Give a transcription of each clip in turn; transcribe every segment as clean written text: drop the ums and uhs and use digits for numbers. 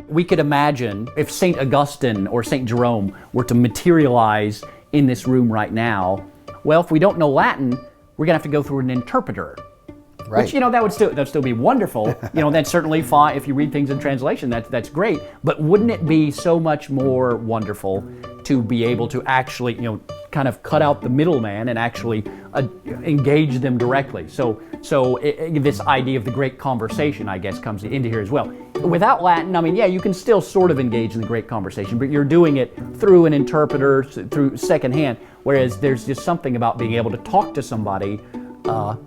We could imagine if St. Augustine or St. Jerome were to materialize in this room right now, well, if we don't know Latin, we're going to have to go through an interpreter. Right. Which, that'd still be wonderful. That's certainly fine. If you read things in translation, that's great. But wouldn't it be so much more wonderful to be able to actually, kind of cut out the middleman and actually engage them directly? So this idea of the great conversation, I guess, comes into here as well. Without Latin, you can still sort of engage in the great conversation, but you're doing it through an interpreter, through secondhand, whereas there's just something about being able to talk to somebody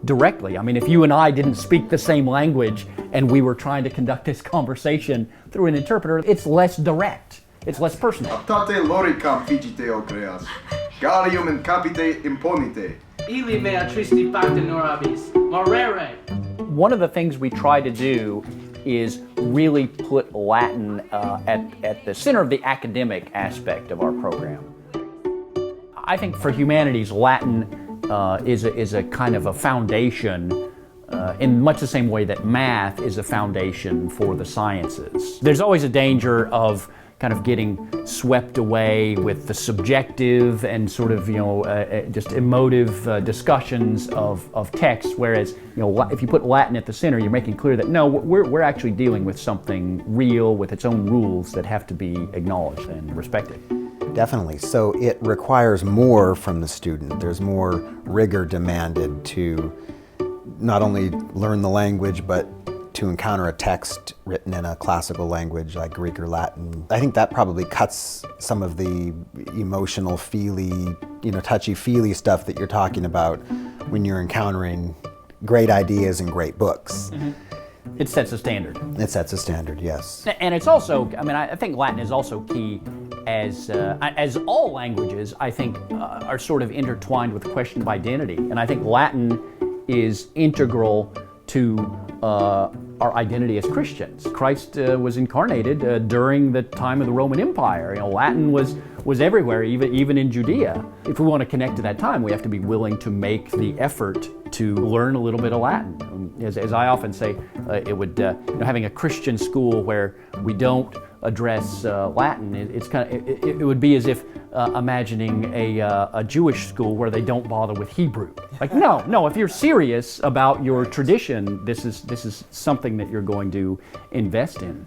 directly. If you and I didn't speak the same language and we were trying to conduct this conversation through an interpreter, it's less direct. It's less personal. Aptate loricam figite o creas, gallium in capite imponite. Ili mea tristi facta norabis, morere. One of the things we try to do is really put Latin at the center of the academic aspect of our program. I think for humanities, Latin is a kind of a foundation in much the same way that math is a foundation for the sciences. There's always a danger of kind of getting swept away with the subjective and sort of, just emotive discussions of text, whereas, if you put Latin at the center, you're making clear that, no, we're actually dealing with something real with its own rules that have to be acknowledged and respected. Definitely. So it requires more from the student. There's more rigor demanded to not only learn the language, but to encounter a text written in a classical language like Greek or Latin. I think that probably cuts some of the emotional, feely, touchy-feely stuff that you're talking about when you're encountering great ideas and great books. Mm-hmm. It sets a standard. It sets a standard, yes. And it's also, I think Latin is also key as all languages, I think, are sort of intertwined with the question of identity. And I think Latin is integral to our identity as Christians. Christ was incarnated during the time of the Roman Empire. Latin was everywhere, even in Judea. If we want to connect to that time, we have to be willing to make the effort to learn a little bit of Latin. As I often say, it would having a Christian school where we don't address Latin, it would be as if imagining a Jewish school where they don't bother with Hebrew. Like, no, if you're serious about your tradition, this is something that you're going to invest in.